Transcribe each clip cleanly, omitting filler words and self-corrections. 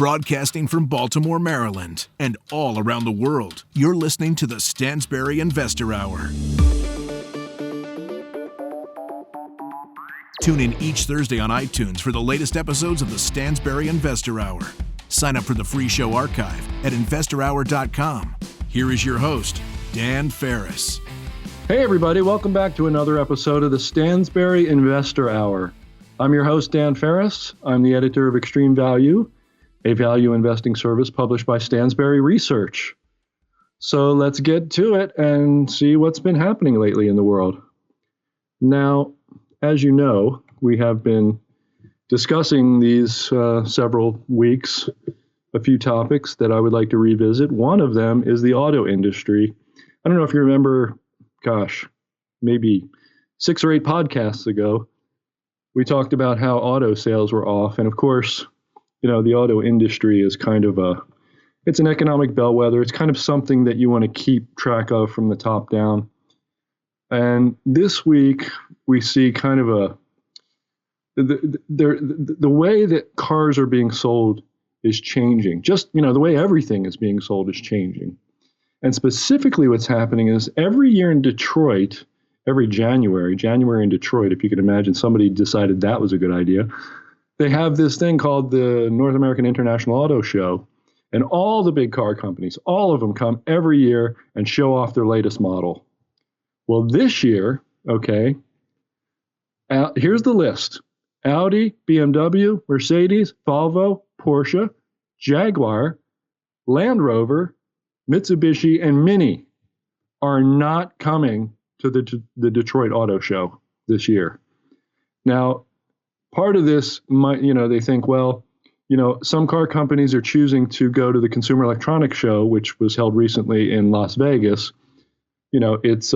Broadcasting from Baltimore, Maryland, and all around the world, you're listening to the Stansberry Investor Hour. Tune in each Thursday on iTunes for the latest episodes of the Stansberry Investor Hour. Sign up for the free show archive at investorhour.com. Here is your host, Dan Ferris. Hey everybody, welcome back to another episode of the Stansberry Investor Hour. I'm your host, Dan Ferris. I'm the editor of Extreme Value, a value investing service published by Stansberry Research. So let's get to it and see what's been happening lately in the world. Now, as you know, we have been discussing these several weeks, a few topics that I would like to revisit. One of them is the auto industry. I don't know if you remember, maybe 6 or 8 podcasts ago, we talked about how auto sales were off. And of course, you know, the auto industry is kind of it's an economic bellwether. It's kind of something that you want to keep track of from the top down. And this week we see kind of the way that cars are being sold is changing. Just, you know, the way everything is being sold is changing. And specifically what's happening is every year in Detroit, every January in Detroit, if you can imagine somebody decided that was a good idea, they have this thing called the North American International Auto Show. And all the big car companies, all of them come every year and show off their latest model. Well, this year, okay, here's the list. Audi, BMW, Mercedes, Volvo, Porsche, Jaguar, Land Rover, Mitsubishi, and Mini are not coming to the Detroit Auto Show this year. Now, part of this might, you know, they think, well, you know, some car companies are choosing to go to the Consumer Electronics Show, which was held recently in Las Vegas. You know, it's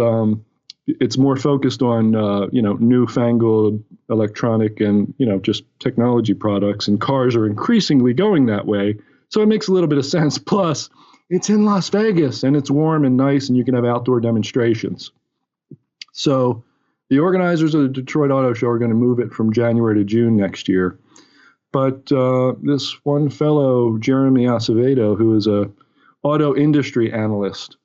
more focused on, you know, newfangled electronic and, you know, just technology products, and cars are increasingly going that way. So it makes a little bit of sense. Plus, it's in Las Vegas and it's warm and nice and you can have outdoor demonstrations. So the organizers of the Detroit Auto Show are going to move it from January to June next year. But this one fellow, Jeremy Acevedo, who is a auto industry analyst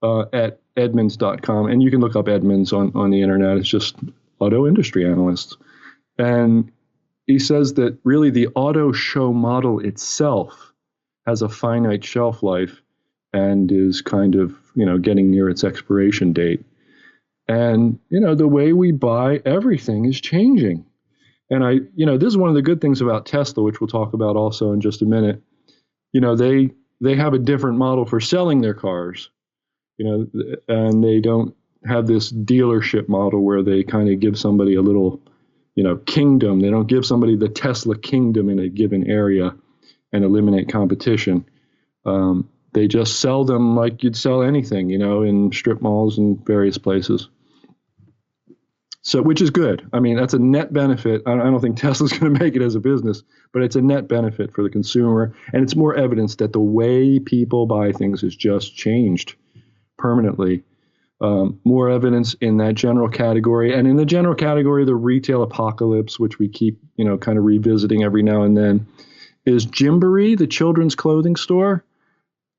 at Edmunds.com, and you can look up Edmunds on the internet. It's just auto industry analysts. And he says that really the auto show model itself has a finite shelf life and is kind of, you know, getting near its expiration date. And, you know, the way we buy everything is changing. And this is one of the good things about Tesla, which we'll talk about also in just a minute. You know, they have a different model for selling their cars, you know, and they don't have this dealership model where they kind of give somebody a little, you know, kingdom. They don't give somebody the Tesla kingdom in a given area and eliminate competition. They just sell them like you'd sell anything, you know, in strip malls and various places. So, which is good. I mean, that's a net benefit. I don't think Tesla's going to make it as a business, but it's a net benefit for the consumer. And it's more evidence that the way people buy things has just changed permanently. More evidence in that general category. And in the general category, the retail apocalypse, which we keep, you know, kind of revisiting every now and then, is Gymboree, the children's clothing store.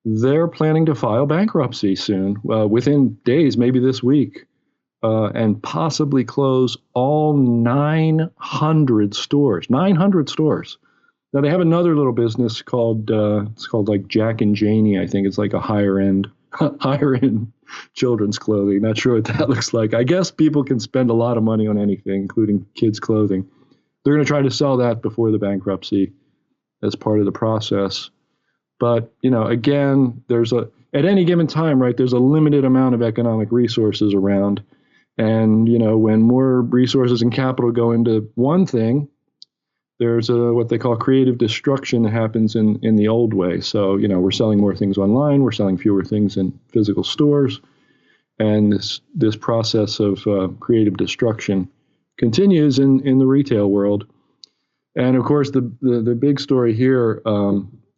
They're planning to file bankruptcy soon, within days, maybe this week. And possibly close all 900 stores. 900 stores. Now they have another little business called it's called like Jack and Janie. I think it's like a higher end children's clothing. Not sure what that looks like. I guess people can spend a lot of money on anything, including kids' clothing. They're going to try to sell that before the bankruptcy as part of the process. But, you know, again, at any given time, right, there's a limited amount of economic resources around. And, you know, when more resources and capital go into one thing, there's what they call creative destruction that happens in the old way. So, you know, we're selling more things online. We're selling fewer things in physical stores. And this process of creative destruction continues in the retail world. And, of course, the big story here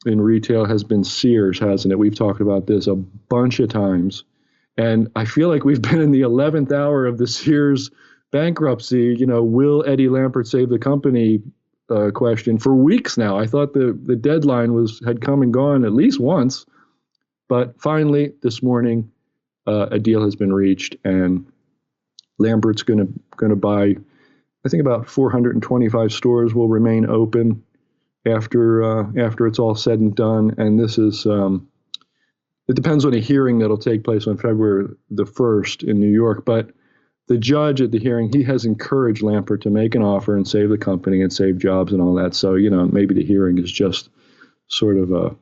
in retail has been Sears, hasn't it? We've talked about this a bunch of times. And I feel like we've been in the 11th hour of the Sears bankruptcy. You know, will Eddie Lampert save the company question for weeks now. I thought the deadline had come and gone at least once, but finally this morning a deal has been reached, and Lambert's going to buy, I think, about 425 stores will remain open after it's all said and done. And this is it depends on a hearing that'll take place on February the 1st in New York, but the judge at the hearing, he has encouraged Lampert to make an offer and save the company and save jobs and all that. So, maybe the hearing is just sort of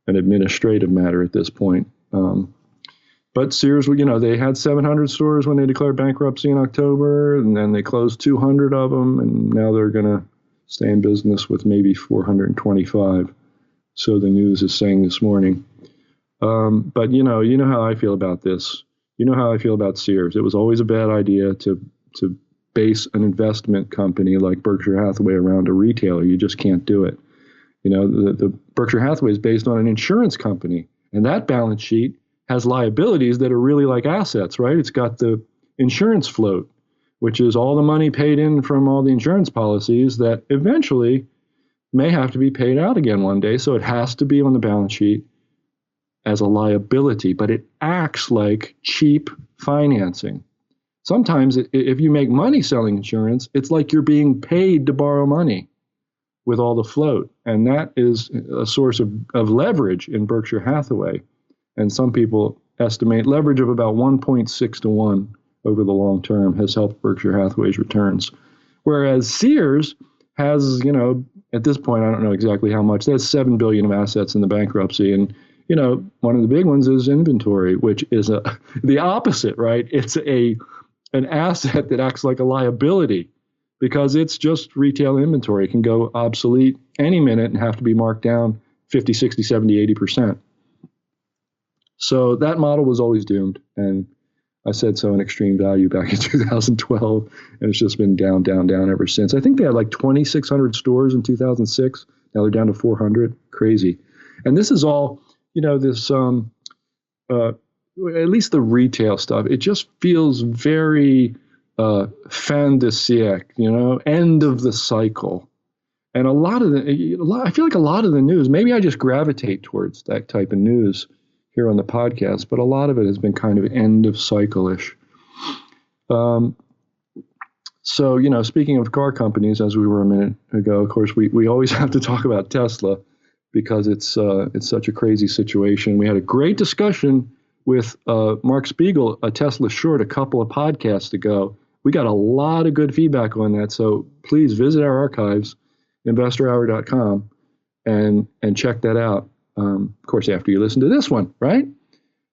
an administrative matter at this point. But Sears, they had 700 stores when they declared bankruptcy in October, and then they closed 200 of them, and now they're going to stay in business with maybe 425. So the news is saying this morning. But you know how I feel about this. You know how I feel about Sears. It was always a bad idea to base an investment company like Berkshire Hathaway around a retailer. You just can't do it. The Berkshire Hathaway is based on an insurance company, and that balance sheet has liabilities that are really like assets, right? It's got the insurance float, which is all the money paid in from all the insurance policies that eventually may have to be paid out again one day. So it has to be on the balance sheet as a liability, but it acts like cheap financing. Sometimes if you make money selling insurance, it's like you're being paid to borrow money with all the float. And that is a source of leverage in Berkshire Hathaway. And some people estimate leverage of about 1.6 to 1 over the long term has helped Berkshire Hathaway's returns. Whereas Sears has, at this point, I don't know exactly how much, that's $7 billion of assets in the bankruptcy. And one of the big ones is inventory, which is the opposite, right? It's an asset that acts like a liability because it's just retail inventory. It can go obsolete any minute and have to be marked down 50, 60, 70, 80%. So that model was always doomed. And I said so in Extreme Value back in 2012, and it's just been down, down, down ever since. I think they had like 2,600 stores in 2006. Now they're down to 400. Crazy. And this is all, this, at least the retail stuff, it just feels very fin de siècle, end of the cycle. And I feel like a lot of the news, maybe I just gravitate towards that type of news here on the podcast, but a lot of it has been kind of end of cycle-ish. So, speaking of car companies, as we were a minute ago, of course, we always have to talk about Tesla because it's such a crazy situation. We had a great discussion with Mark Spiegel, a Tesla short, a couple of podcasts ago. We got a lot of good feedback on that, so please visit our archives, investorhour.com, and check that out. Of course, after you listen to this one, right?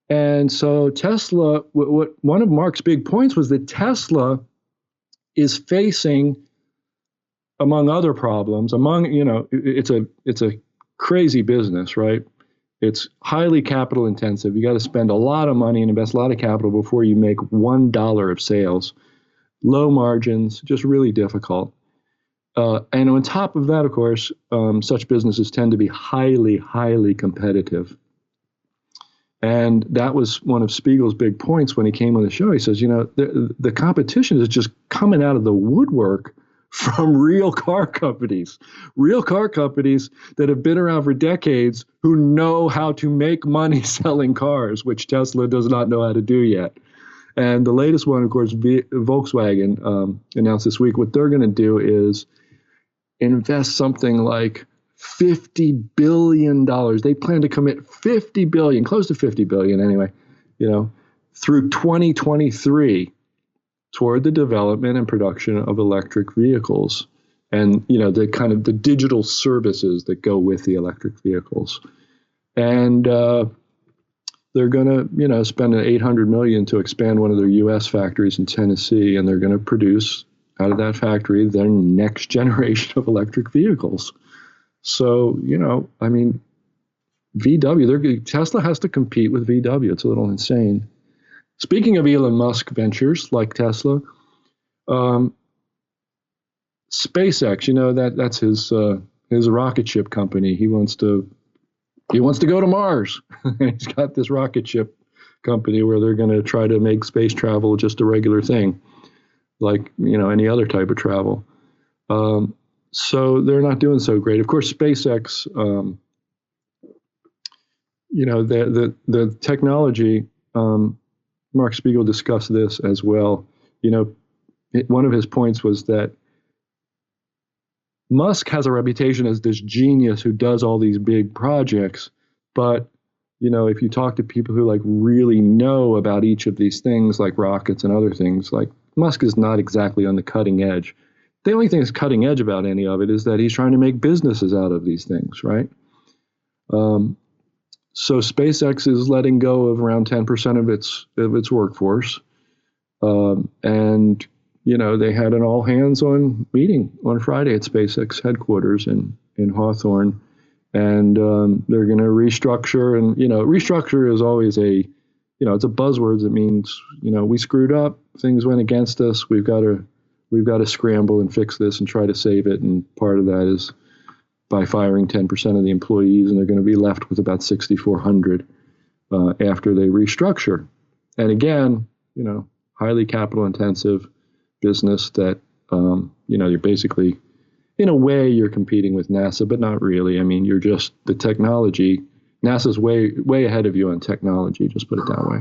And so Tesla, one of Mark's big points was that Tesla is facing, among other problems, it's a crazy business, right? It's highly capital intensive. You got to spend a lot of money and invest a lot of capital before you make $1 of sales. Low margins, just really difficult. And on top of that, of course, such businesses tend to be highly, highly competitive. And that was one of Spiegel's big points when he came on the show. He says, the competition is just coming out of the woodwork from real car companies that have been around for decades who know how to make money selling cars, which Tesla does not know how to do yet. And the latest one, of course, Volkswagen announced this week, what they're going to do is invest something like $50 billion. They plan to commit $50 billion, close to $50 billion anyway, through 2023 toward the development and production of electric vehicles and, the kind of the digital services that go with the electric vehicles. And they're going to, spend $800 million to expand one of their U.S. factories in Tennessee, and they're going to produce out of that factory their next generation of electric vehicles. So, VW, Tesla has to compete with VW. It's a little insane. Speaking of Elon Musk ventures like Tesla, SpaceX, that's his rocket ship company. He wants to go to Mars. He's got this rocket ship company where they're going to try to make space travel just a regular thing, like any other type of travel. So they're not doing so great. Of course, SpaceX, the technology, Mark Spiegel discussed this as well. One of his points was that Musk has a reputation as this genius who does all these big projects, but if you talk to people who really know about each of these things, like rockets and other things, like Musk is not exactly on the cutting edge. The only thing that's cutting edge about any of it is that he's trying to make businesses out of these things, right? So SpaceX is letting go of around 10% of its workforce, and they had an all hands on meeting on Friday at SpaceX headquarters in Hawthorne, and they're going to restructure. And restructure is always it's a buzzword that means we screwed up, things went against us, we've got to scramble and fix this and try to save it. And part of that is by firing 10% of the employees, and they're going to be left with about 6,400 after they restructure. And again, highly capital intensive business that, you're basically, in a way, you're competing with NASA, but not really. I mean, you're just the technology. NASA's way ahead of you on technology, just put it that way.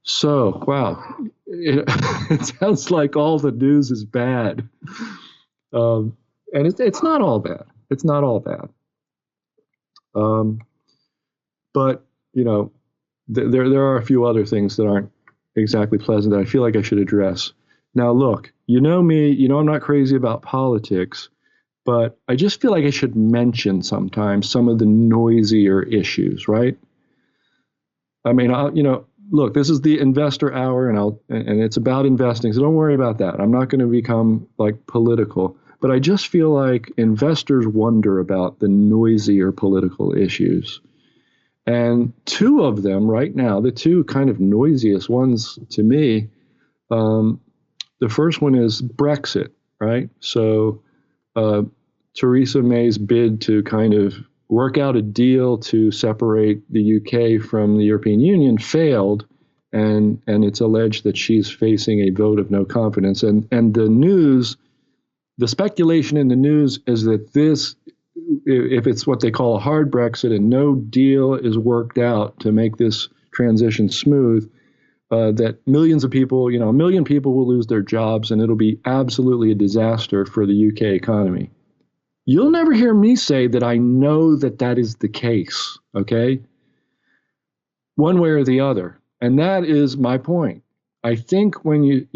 So, wow, it sounds like all the news is bad. And it's not all bad. It's not all bad. But, there are a few other things that aren't exactly pleasant that I feel like I should address. Now, look, me, I'm not crazy about politics, but I just feel like I should mention sometimes some of the noisier issues, right? I mean, look, this is the investor hour, and it's about investing, so don't worry about that. I'm not going to become political, but I just feel like investors wonder about the noisier political issues. And two of them right now, the two kind of noisiest ones to me, the first one is Brexit, right? So Theresa May's bid to kind of work out a deal to separate the UK from the European Union failed, and it's alleged that she's facing a vote of no confidence. And the speculation in the news is that this, if it's what they call a hard Brexit and no deal is worked out to make this transition smooth, that millions of people, a million people will lose their jobs, and it'll be absolutely a disaster for the UK economy. You'll never hear me say that I know that is the case, okay? One way or the other. And that is my point. I think when you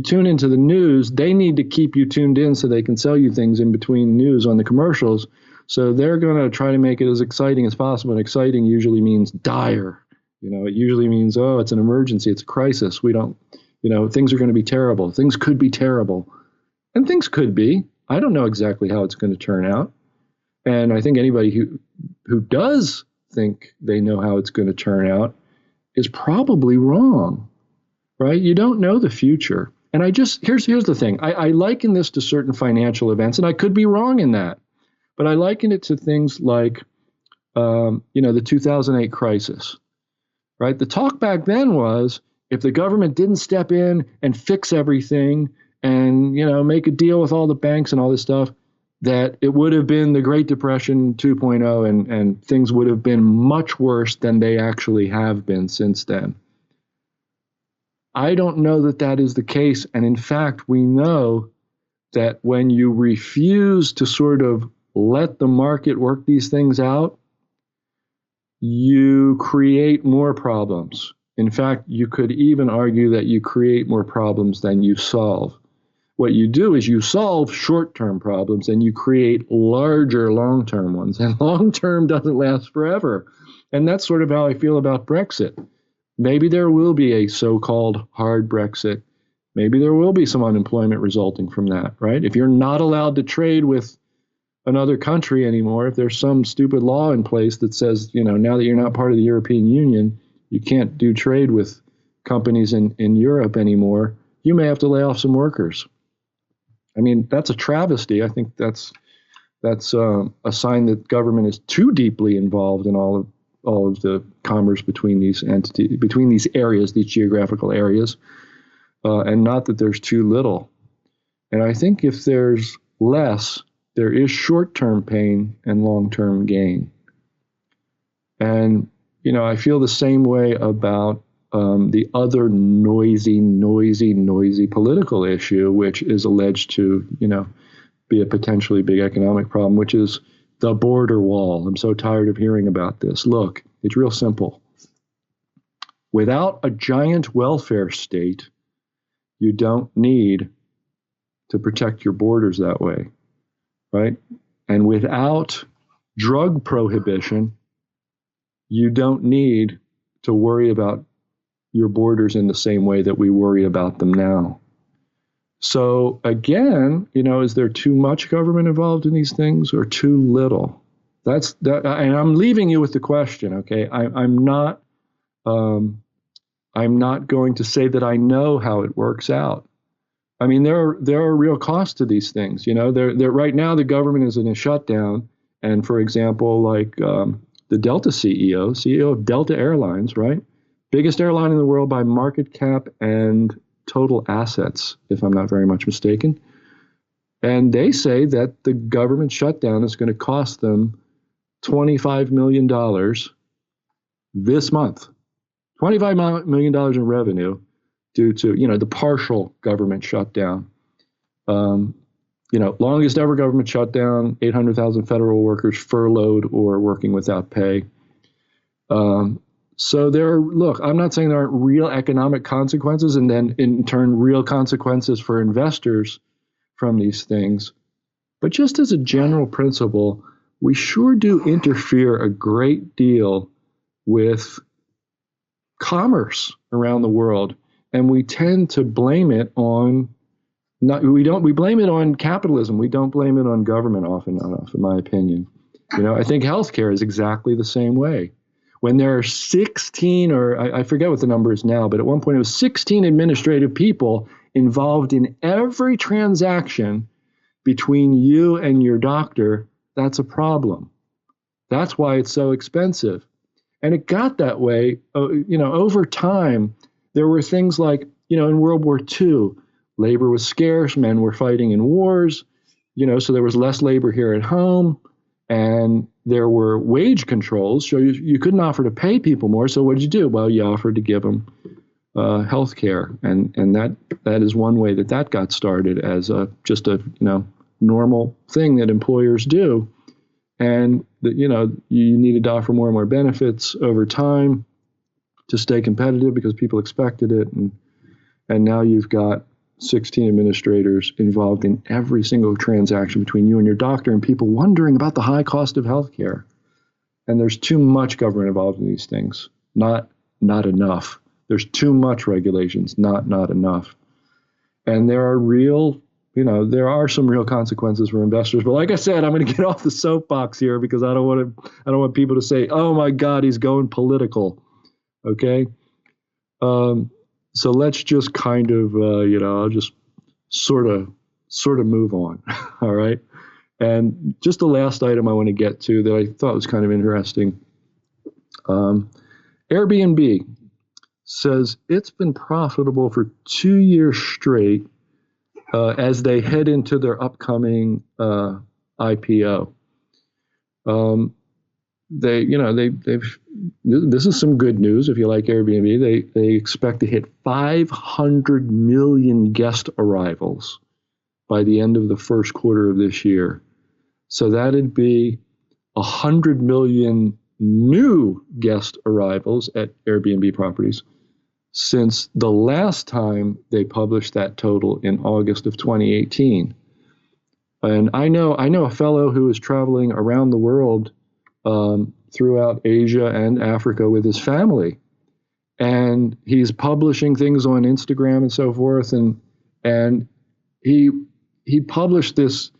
tune into the news, they need to keep you tuned in so they can sell you things in between news on the commercials. So they're going to try to make it as exciting as possible. And exciting usually means dire. It usually means, oh, it's an emergency, it's a crisis. We don't, things are going to be terrible. Things could be terrible. And things could be. I don't know exactly how it's going to turn out. And I think anybody who does think they know how it's going to turn out is probably wrong, right? You don't know the future. And here's the thing. I liken this to certain financial events, and I could be wrong in that, but I liken it to things like, the 2008 crisis. Right? The talk back then was if the government didn't step in and fix everything and, make a deal with all the banks and all this stuff, that it would have been the Great Depression 2.0 and things would have been much worse than they actually have been since then. I don't know that is the case. And in fact, we know that when you refuse to sort of let the market work these things out, you create more problems. In fact, you could even argue that you create more problems than you solve. What you do is you solve short-term problems and you create larger long-term ones. And long-term doesn't last forever. And that's sort of how I feel about Brexit. Maybe there will be a so-called hard Brexit. Maybe there will be some unemployment resulting from that, right? If you're not allowed to trade with another country anymore, if there's some stupid law in place that says, now that you're not part of the European Union, you can't do trade with companies in Europe anymore, you may have to lay off some workers. I mean, that's a travesty. I think that's a sign that government is too deeply involved in all of the commerce between these entities, between these areas, these geographical areas, and not that there's too little. And I think if there's less, there is short-term pain and long-term gain. And, I feel the same way about the other noisy political issue, which is alleged to, be a potentially big economic problem, which is the border wall. I'm so tired of hearing about this. Look, it's real simple. Without a giant welfare state, you don't need to protect your borders that way, right? And without drug prohibition, you don't need to worry about your borders in the same way that we worry about them now. So again, is there too much government involved in these things or too little? That's that, and I'm leaving you with the question. Okay, I'm not going to say that I know how it works out. I mean, there are real costs to these things. They're right now the government is in a shutdown, and for example, like the Delta CEO of Delta Airlines, right? Biggest airline in the world by market cap and total assets, if I'm not very much mistaken. And they say that the government shutdown is going to cost them $25 million this month. $25 million in revenue due to, the partial government shutdown. Longest ever government shutdown, 800,000 federal workers furloughed or working without pay. So look, I'm not saying there aren't real economic consequences and then in turn real consequences for investors from these things. But just as a general principle, we sure do interfere a great deal with commerce around the world. And we tend to blame it on we blame it on capitalism. We don't blame it on government often enough, in my opinion. I think healthcare is exactly the same way. When there are 16, or I forget what the number is now, but at one point it was 16 administrative people involved in every transaction between you and your doctor, that's a problem. That's why it's so expensive. And it got that way, over time. There were things like, in World War II, labor was scarce, men were fighting in wars, so there was less labor here at home. And there were wage controls, so you couldn't offer to pay people more. So what did you do? Well, you offered to give them health care. And that is one way that got started as just a normal thing that employers do. And that you needed to offer more and more benefits over time to stay competitive because people expected it. And now you've got 16 administrators involved in every single transaction between you and your doctor, and people wondering about the high cost of healthcare. And there's too much government involved in these things, not enough. There's too much regulations, not enough. And there are some real consequences for investors. But like I said, I'm going to get off the soapbox here because I don't want people to say, "Oh my God, he's going political." Okay. So let's just kind of, I'll just sort of move on. All right. And just the last item I want to get to that I thought was kind of interesting. Airbnb says it's been profitable for 2 years straight as they head into their upcoming IPO. This is some good news if you like Airbnb. They expect to hit 500 million guest arrivals by the end of the first quarter of this year. So that'd be 100 million new guest arrivals at Airbnb properties since the last time they published that total in August of 2018. And I know a fellow who is traveling around the world throughout Asia and Africa with his family. And he's publishing things on Instagram and so forth. And he published this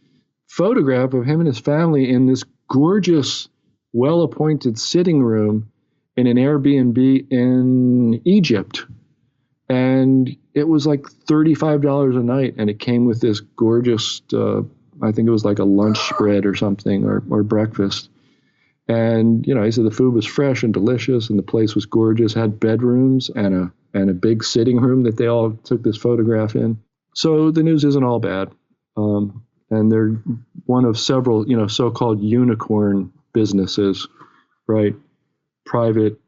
photograph of him and his family in this gorgeous, well-appointed sitting room in an Airbnb in Egypt. And it was like $35 a night. And it came with this gorgeous, I think it was like a lunch spread or something, or breakfast. And, he said the food was fresh and delicious and the place was gorgeous, had bedrooms and a big sitting room that they all took this photograph in. So the news isn't all bad. And they're one of several, so-called unicorn businesses, right? Private,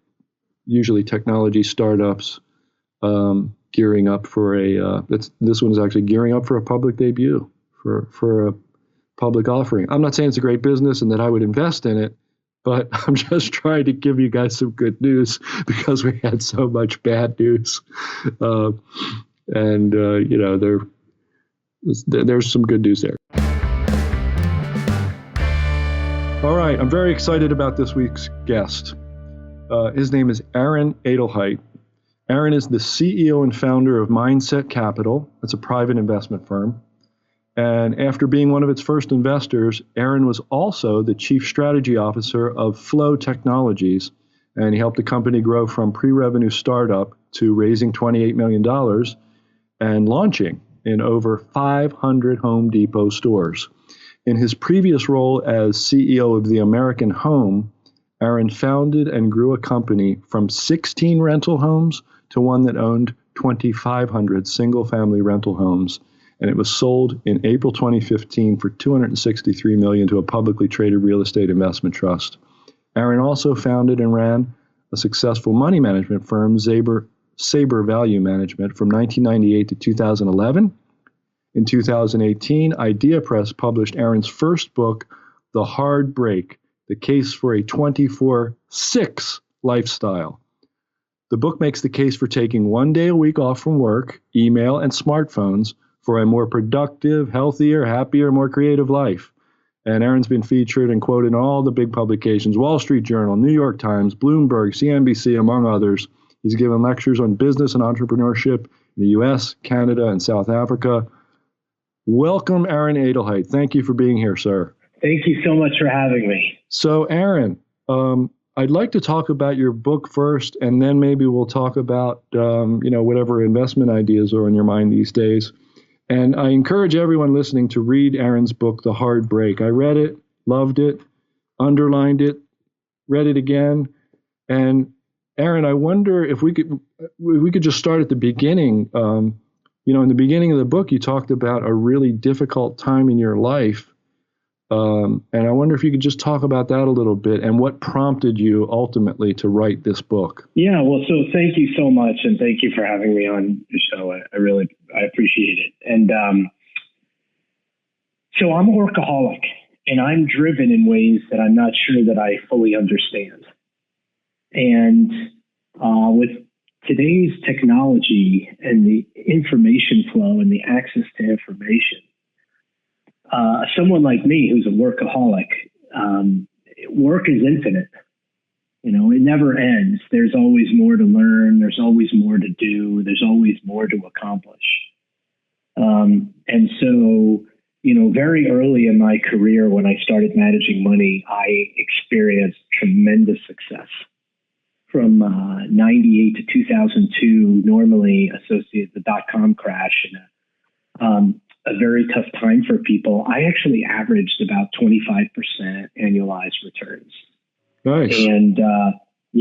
usually technology startups, gearing up for this one is actually gearing up for a public debut, for a public offering. I'm not saying it's a great business and that I would invest in it, but I'm just trying to give you guys some good news because we had so much bad news. There's some good news there. All right, I'm very excited about this week's guest. His name is Aaron Adelheit. Aaron is the CEO and founder of Mindset Capital. That's a private investment firm. And after being one of its first investors, Aaron was also the chief strategy officer of Flow Technologies, and he helped the company grow from pre-revenue startup to raising $28 million and launching in over 500 Home Depot stores. In his previous role as CEO of the American Home, Aaron founded and grew a company from 16 rental homes to one that owned 2,500 single-family rental homes. And it was sold in April 2015 for $263 million to a publicly traded real estate investment trust. Aaron also founded and ran a successful money management firm, Sabre Value Management, from 1998 to 2011. In 2018, Idea Press published Aaron's first book, The Hard Break, The Case for a 24/6 Lifestyle. The book makes the case for taking one day a week off from work, email, and smartphones for a more productive, healthier, happier, more creative life. And Aaron's been featured and quoted in all the big publications, Wall Street Journal, New York Times, Bloomberg, CNBC, among others. He's given lectures on business and entrepreneurship in the U.S., Canada, and South Africa. Welcome, Aaron Adelheit. Thank you for being here, sir. Thank you so much for having me. So, Aaron, I'd like to talk about your book first, and then maybe we'll talk about, whatever investment ideas are on your mind these days. And I encourage everyone listening to read Aaron's book, The Hard Break. I read it, loved it, underlined it, read it again. And Aaron, I wonder if we could just start at the beginning. In the beginning of the book, you talked about a really difficult time in your life. And I wonder if you could just talk about that a little bit and what prompted you ultimately to write this book. Yeah, well, so thank you so much, and thank you for having me on the show. I appreciate it. And so I'm a workaholic, and I'm driven in ways that I'm not sure that I fully understand. And with today's technology and the information flow and the access to information, someone like me who's a workaholic, work is infinite. It never ends. There's always more to learn. There's always more to do. There's always more to accomplish. And so, very early in my career, when I started managing money, I experienced tremendous success. From 98 to 2002, normally associated the dot-com crash and a very tough time for people. I actually averaged about 25% annualized returns. Nice. And it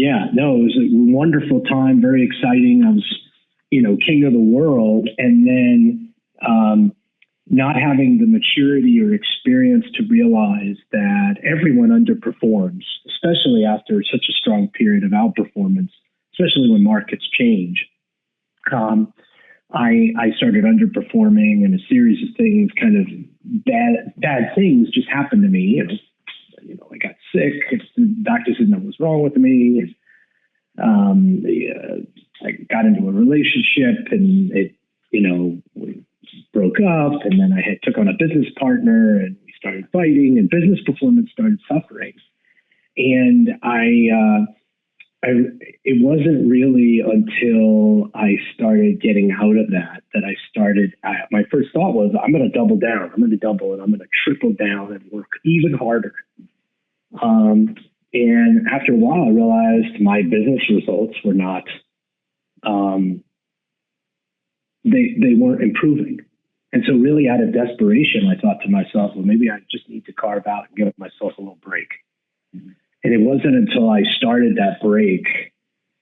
was a wonderful time, very exciting. I was, king of the world. And then not having the maturity or experience to realize that everyone underperforms, especially after such a strong period of outperformance, especially when markets change. I started underperforming, and a series of things, kind of bad things, just happened to me. I got sick. The doctors didn't know what was wrong with me. I got into a relationship, and we broke up. And then I took on a business partner, and we started fighting, and business performance started suffering. And it wasn't really until I started getting out of that I started, my first thought was, I'm going to double down. I'm going to double and I'm going to triple down and work even harder. And after a while, I realized my business results were not, they weren't improving. And so really out of desperation, I thought to myself, well, maybe I just need to carve out and give myself a little break. And it wasn't until I started that break,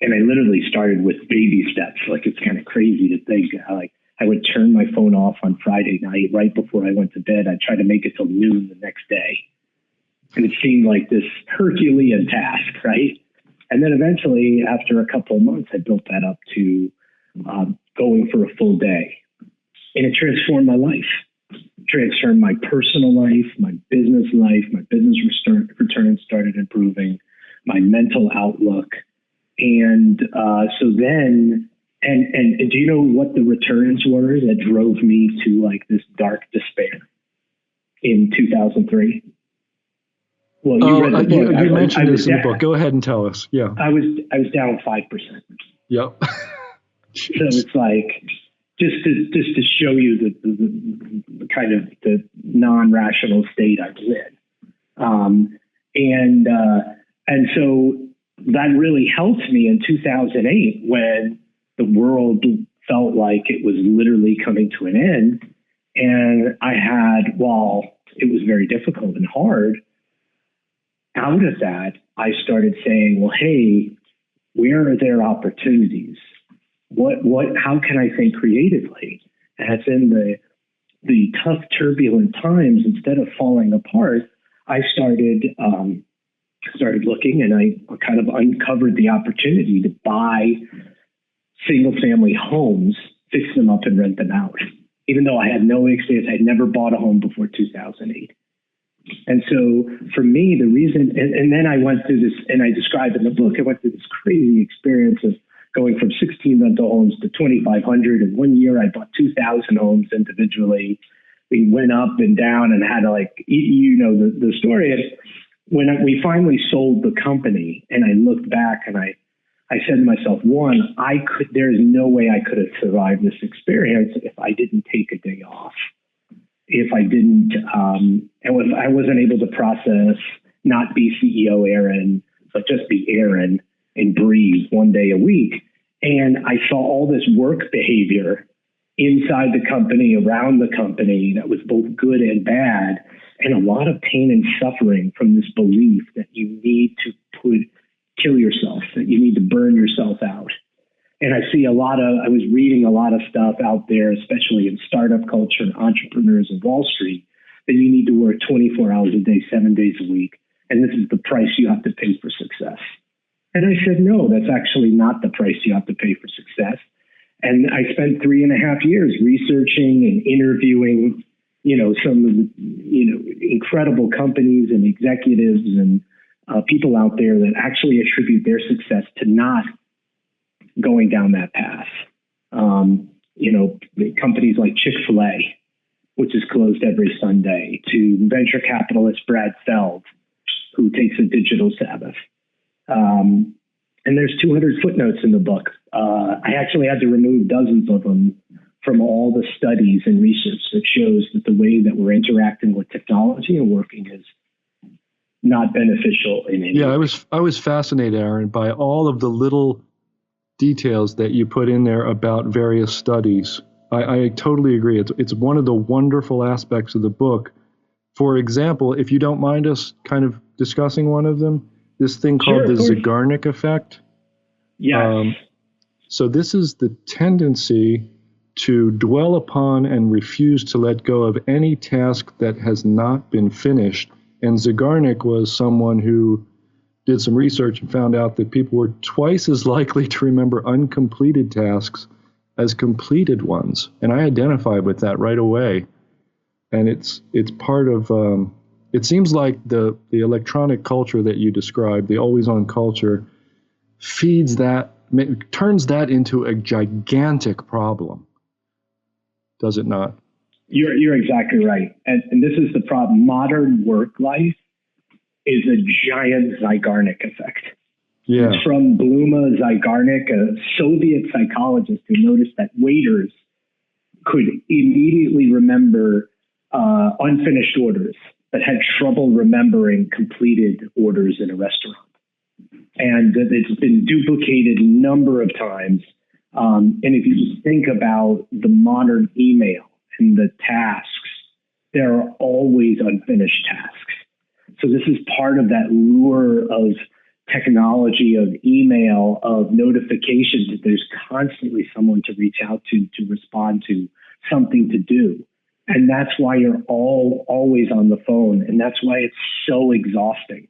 and I literally started with baby steps. Like, it's kind of crazy to think, I would turn my phone off on Friday night right before I went to bed. I'd try to make it till noon the next day. And it seemed like this Herculean task, right? And then eventually, after a couple of months, I built that up to going for a full day. And it transformed my life, transformed my personal life, my business life. My business returns started improving, my mental outlook. And so then, and do you know what the returns were that drove me to like this dark despair in 2003? Well, you read the book. You mentioned this in the book. Go ahead and tell us. Yeah. I was down 5%. Yep. So it's like, just to show you the kind of the non-rational state I was in. And so that really helped me in 2008 when the world felt like it was literally coming to an end. And I had, while it was very difficult and hard, out of that, I started saying, well, hey, where are there opportunities? How can I think creatively? And it's in the tough, turbulent times, instead of falling apart, I started looking, and I kind of uncovered the opportunity to buy single-family homes, fix them up, and rent them out. Even though I had no experience, I'd never bought a home before 2008. And so for me, the reason, and then I went through this, and I described in the book, I went through this crazy experience of going from 16 rental homes to 2,500. In 1 year, I bought 2,000 homes individually. We went up and down and had to, like, you know, the story. And when we finally sold the company, and I looked back and I said to myself, one, there is no way I could have survived this experience if I didn't take a day off. If I didn't, and if I wasn't able to process, not be CEO Aaron, but just be Aaron and breathe 1 day a week. And I saw all this work behavior inside the company, around the company, that was both good and bad, and a lot of pain and suffering from this belief that you need to kill yourself, that you need to burn yourself out. And I was reading a lot of stuff out there, especially in startup culture and entrepreneurs in Wall Street, that you need to work 24 hours a day, 7 days a week. And this is the price you have to pay for success. And I said, no, that's actually not the price you have to pay for success. And I spent 3.5 years researching and interviewing, some of the, incredible companies and executives and people out there that actually attribute their success to not going down that path. Companies like Chick-fil-A, which is closed every Sunday, to venture capitalist Brad Feld, who takes a digital Sabbath. And there's 200 footnotes in the book. I actually had to remove dozens of them from all the studies and research that shows that the way that we're interacting with technology and working is not beneficial in any way. I was fascinated, Aaron, by all of the little details that you put in there about various studies. I totally agree. It's one of the wonderful aspects of the book. For example, if you don't mind us kind of discussing one of them, this thing called the Zeigarnik effect. Yes. So this is the tendency to dwell upon and refuse to let go of any task that has not been finished. And Zeigarnik was someone who did some research and found out that people were twice as likely to remember uncompleted tasks as completed ones. And I identified with that right away. And it's part of, it seems like the electronic culture that you described, the always-on culture, feeds that, turns that into a gigantic problem. Does it not? You're exactly right. And this is the problem. Modern work life is a giant Zeigarnik effect. Yeah. It's from Bluma Zeigarnik, a Soviet psychologist who noticed that waiters could immediately remember unfinished orders, but had trouble remembering completed orders in a restaurant. And it's been duplicated a number of times. And if you just think about the modern email and the tasks, there are always unfinished tasks. So this is part of that lure of technology of email, of notifications, that there's constantly someone to reach out to respond to, something to do. And that's why you're always on the phone. And that's why it's so exhausting.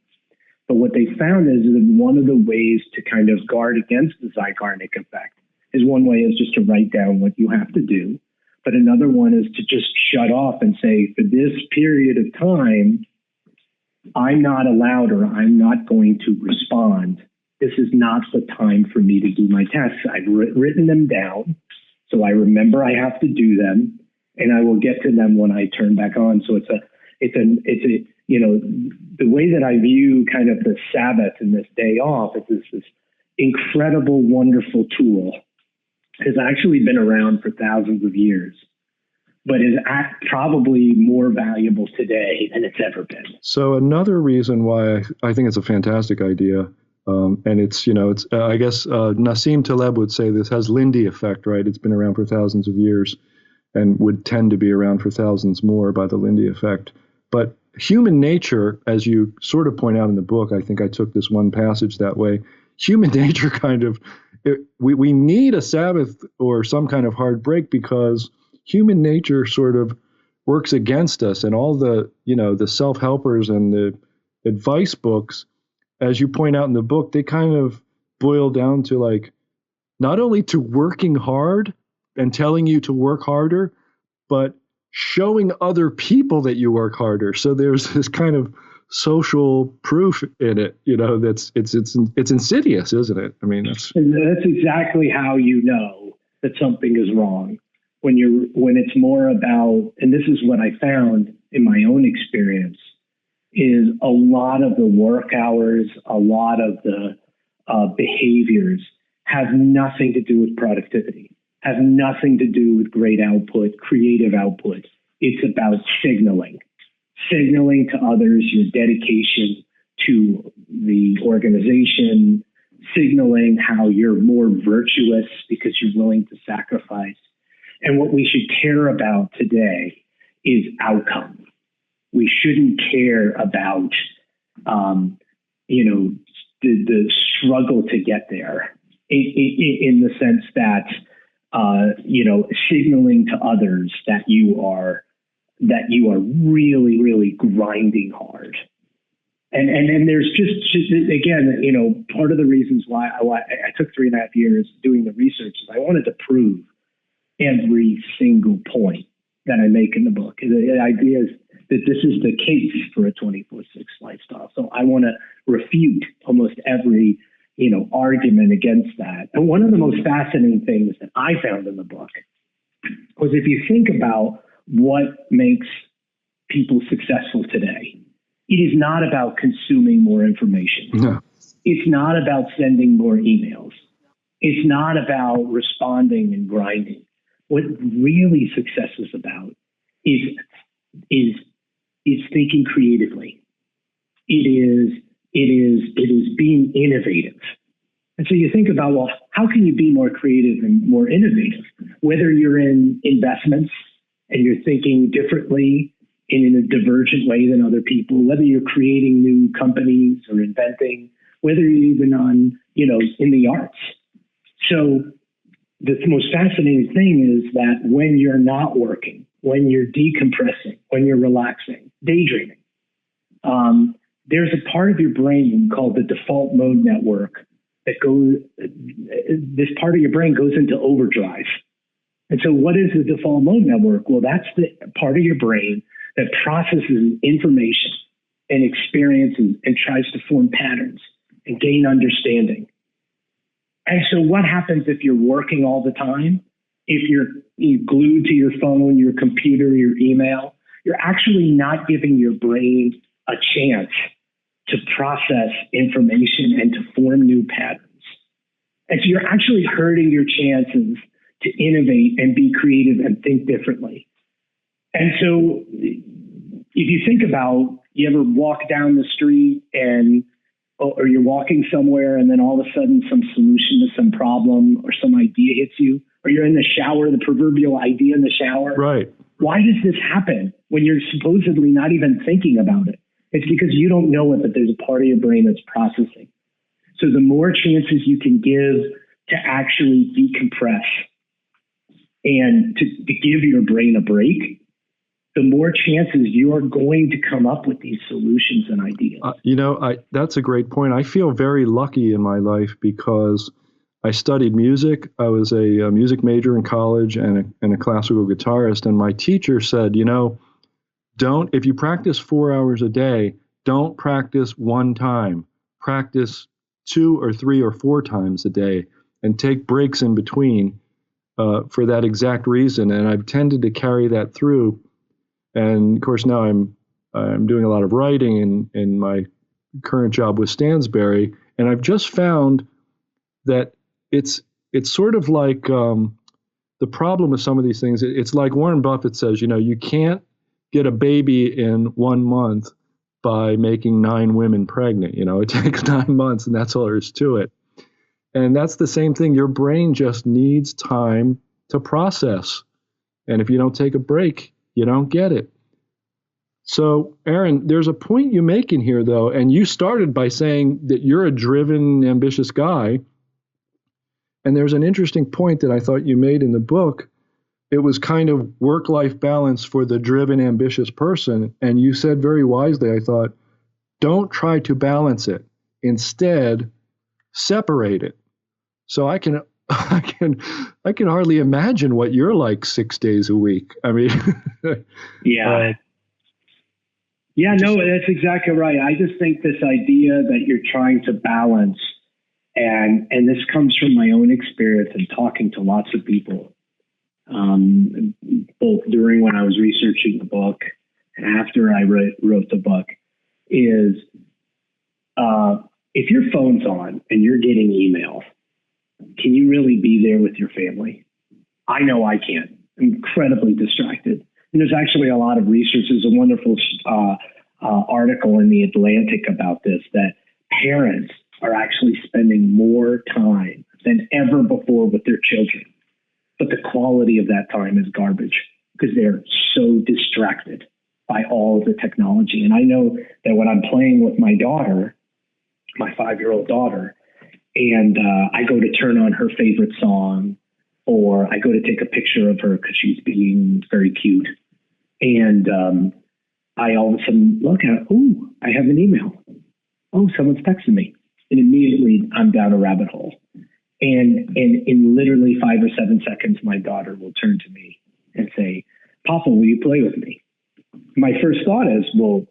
But what they found is that one of the ways to kind of guard against the Zeigarnik effect is one way is just to write down what you have to do. But another one is to just shut off and say, for this period of time, I'm not allowed or I'm not going to respond. This is not the time for me to do my tasks. I've written them down, so I remember I have to do them, and I will get to them when I turn back on. So it's a the way that I view kind of the Sabbath and this day off is this incredible, wonderful tool. Has actually been around for thousands of years, but is probably more valuable today than it's ever been. So another reason why I think it's a fantastic idea, and it's I guess Nassim Taleb would say this has Lindy effect, right? It's been around for thousands of years and would tend to be around for thousands more by the Lindy effect. But human nature, as you sort of point out in the book, I think I took this one passage that way, human nature kind of, we need a Sabbath or some kind of hard break because human nature sort of works against us, and all the self-helpers and the advice books, as you point out in the book, they kind of boil down to like not only to working hard and telling you to work harder, but showing other people that you work harder. So there's this kind of social proof in it, that's it's insidious, isn't it? I mean, that's exactly how you know that something is wrong when it's more about, and this is what I found in my own experience, is a lot of the work hours, a lot of the behaviors have nothing to do with productivity, have nothing to do with great output, creative output. It's about signaling to others your dedication to the organization, signaling how you're more virtuous because you're willing to sacrifice. And what we should care about today is outcome. We shouldn't care about, the struggle to get there in the sense that, signaling to others that you are really, really grinding hard. And there's just again, part of the reasons why I took 3.5 years doing the research is I wanted to prove every single point that I make in the book. The idea is that this is the case for a 24/6 lifestyle. So I want to refute almost every, argument against that. And one of the most fascinating things that I found in the book was if you think about what makes people successful today, it is not about consuming more information. No. It's not about sending more emails. It's not about responding and grinding. What really success is about is thinking creatively. It is being innovative. And so you think about, well, how can you be more creative and more innovative? Whether you're in investments and you're thinking differently in a divergent way than other people, whether you're creating new companies or inventing, whether you're even on, in the arts. So the most fascinating thing is that when you're not working, when you're decompressing, when you're relaxing, daydreaming, there's a part of your brain called the default mode network this part of your brain goes into overdrive. And so what is the default mode network? Well, that's the part of your brain that processes information and experiences and tries to form patterns and gain understanding. And so what happens if you're working all the time? If you're glued to your phone, your computer, your email, you're actually not giving your brain a chance to process information and to form new patterns. And so you're actually hurting your chances to innovate and be creative and think differently. And so if you think about, you ever walk down the street or you're walking somewhere and then all of a sudden some solution to some problem or some idea hits you, or you're in the shower, the proverbial idea in the shower. Right. Why does this happen when you're supposedly not even thinking about it? It's because you don't know it, but there's a part of your brain that's processing. So the more chances you can give to actually decompress and to give your brain a break, the more chances you're going to come up with these solutions and ideas. That's a great point. I feel very lucky in my life because I studied music. I was a music major in college and a classical guitarist. And my teacher said, if you practice 4 hours a day, don't practice one time. Practice 2 or 3 or 4 times a day and take breaks in between for that exact reason. And I've tended to carry that through. And of course, now I'm doing a lot of writing in my current job with Stansberry. And I've just found that it's sort of like the problem with some of these things. It's like Warren Buffett says, you can't get a baby in 1 month by making 9 women pregnant. It takes 9 months, and that's all there is to it. And that's the same thing. Your brain just needs time to process. And if you don't take a break, you don't get it. So, Aaron, there's a point you make in here, though, and you started by saying that you're a driven, ambitious guy. And there's an interesting point that I thought you made in the book. It was kind of work-life balance for the driven, ambitious person. And you said very wisely, I thought, don't try to balance it. Instead, separate it. So I can hardly imagine what you're like 6 days a week. I mean, yeah. No, that's exactly right. I just think this idea that you're trying to balance, and this comes from my own experience and talking to lots of people, both during when I was researching the book and after I wrote the book, is if your phone's on and you're getting email, can you really be there with your family? I know I can't. I'm incredibly distracted. And there's actually a lot of research. There's a wonderful article in The Atlantic about this, that parents are actually spending more time than ever before with their children. But the quality of that time is garbage because they're so distracted by all of the technology. And I know that when I'm playing with my daughter, my 5-year-old daughter, and I go to turn on her favorite song, or I go to take a picture of her because she's being very cute. And I all of a sudden look at, I have an email. Oh, someone's texting me. And immediately I'm down a rabbit hole. And in literally 5 or 7 seconds, my daughter will turn to me and say, Papa, will you play with me? My first thought is, well,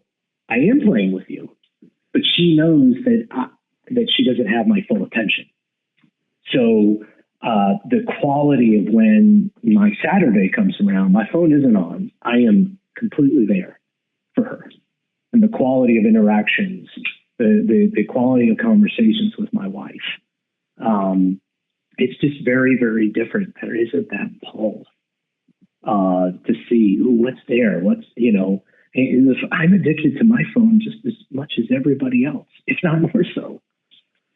I am playing with you. But she knows that she doesn't have my full attention. So the quality of when my Saturday comes around, my phone isn't on. I am completely there for her. And the quality of interactions, the quality of conversations with my wife, it's just very, very different. There isn't that pull to see what's there, and I'm addicted to my phone just as much as everybody else, if not more so.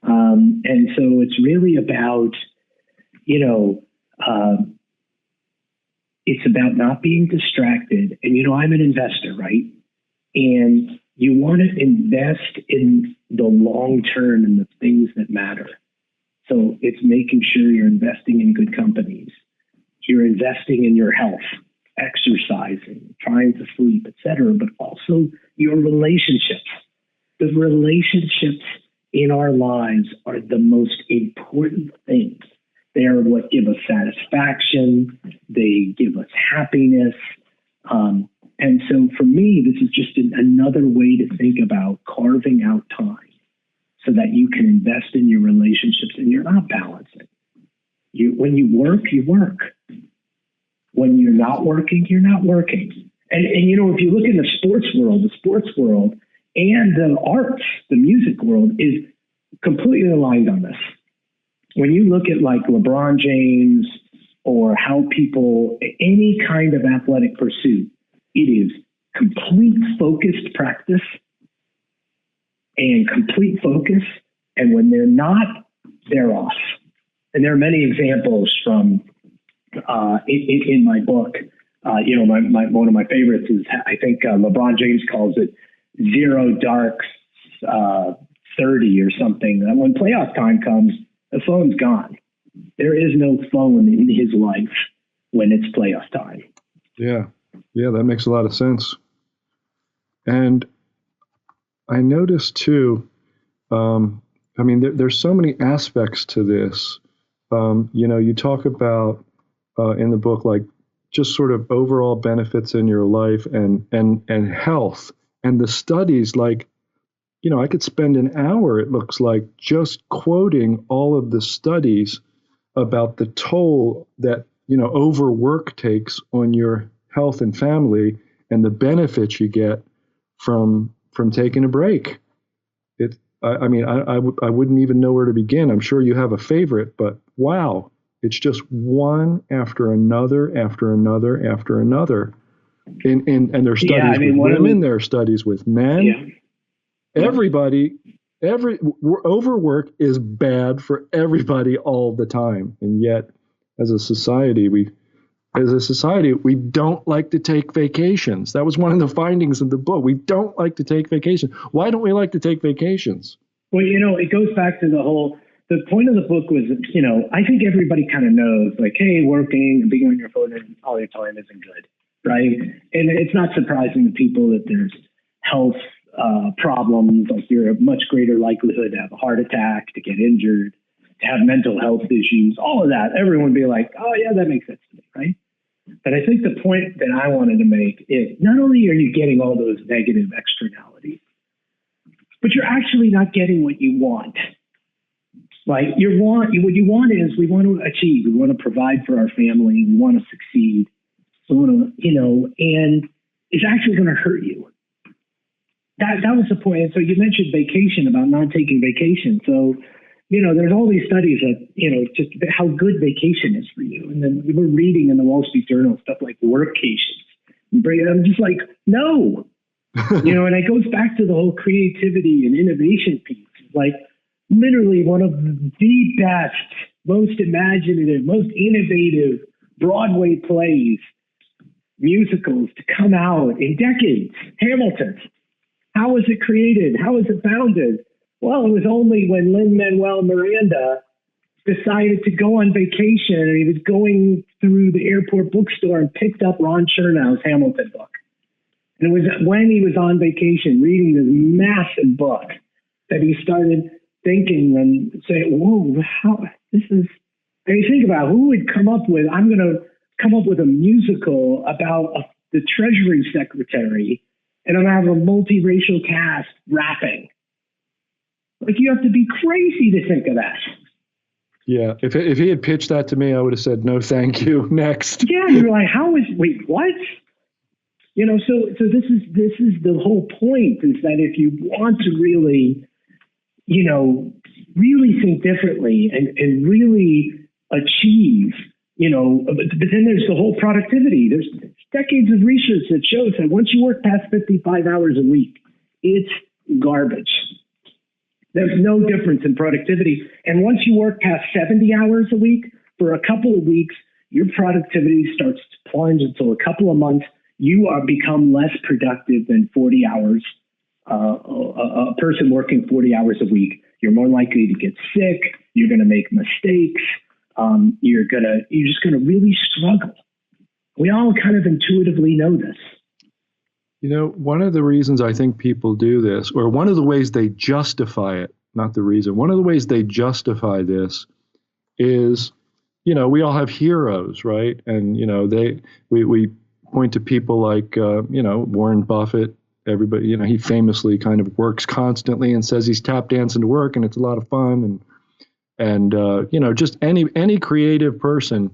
And so it's really about, it's about not being distracted. And, I'm an investor, right? And you want to invest in the long term and the things that matter. So it's making sure you're investing in good companies. You're investing in your health, exercising, trying to sleep, etc., but also your relationships. The relationships in our lives are the most important things. They are what give us satisfaction. They give us happiness. And so for me, this is just another way to think about carving out time so that you can invest in your relationships and you're not balancing. When you work, you work. When you're not working, you're not working. And if you look in the sports world and the arts, the music world is completely aligned on this. When you look at like LeBron James or how people, any kind of athletic pursuit, it is complete focused practice and complete focus. And when they're not, they're off. And there are many examples from in my book. One of my favorites is, I think LeBron James calls it zero dark 30 or something, that when playoff time comes, the phone's gone. There is no phone in his life when it's playoff time. Yeah, that makes a lot of sense. And I noticed too, there's so many aspects to this. You talk about in the book, like just sort of overall benefits in your life and health, and the studies, like, I could spend an hour, it looks like, just quoting all of the studies about the toll that, overwork takes on your health and family and the benefits you get from taking a break. I wouldn't even know where to begin. I'm sure you have a favorite, but wow, it's just one after another, after another, after another. And there are studies with women, there are studies with men. Yeah. Everybody, overwork is bad for everybody all the time. And yet, as a society, we don't like to take vacations. That was one of the findings of the book. We don't like to take vacations. Why don't we like to take vacations? Well, it goes back to the point of the book was, I think everybody kind of knows, like, hey, working and being on your phone all your time isn't good, right? And it's not surprising to people that there's health problems, like you're a much greater likelihood to have a heart attack, to get injured, to have mental health issues, all of that. Everyone would be like, oh, yeah, that makes sense to me, right? But I think the point that I wanted to make is not only are you getting all those negative externalities, but you're actually not getting what you want. Like what you want is, we want to achieve, we want to provide for our family, we want to succeed, we want to, and it's actually going to hurt you. That was the point. And so you mentioned vacation, about not taking vacation. So, there's all these studies that, just how good vacation is for you. And then we're reading in the Wall Street Journal stuff like workcations. I'm just like, no. And it goes back to the whole creativity and innovation piece. Like literally one of the best, most imaginative, most innovative Broadway plays, musicals to come out in decades. Hamilton. How was it created? How was it founded? Well, it was only when Lin-Manuel Miranda decided to go on vacation, and he was going through the airport bookstore and picked up Ron Chernow's Hamilton book. And it was when he was on vacation reading this massive book that he started thinking and saying, whoa, and you think about who would come up with, I'm going to come up with a musical about the Treasury Secretary, and I'm going to have a multiracial cast rapping. Like, you have to be crazy to think of that. Yeah, if he had pitched that to me, I would have said, no, thank you, next. Yeah, you're like, wait, what? So this is the whole point, is that if you want to really, really think differently and really achieve, but then there's the whole productivity. There's decades of research that shows that once you work past 55 hours a week, it's garbage. There's no difference in productivity. And once you work past 70 hours a week, for a couple of weeks, your productivity starts to plunge until a couple of months. You become less productive than 40 hours. A person working 40 hours a week, you're more likely to get sick. You're going to make mistakes. You're just going to really struggle. We all kind of intuitively know this. One of the reasons I think people do this, or one of the ways they justify it, not the reason, one of the ways they justify this is, we all have heroes, right? And, we point to people like, Warren Buffett. Everybody, he famously kind of works constantly and says he's tap dancing to work, and it's a lot of fun. And just any creative person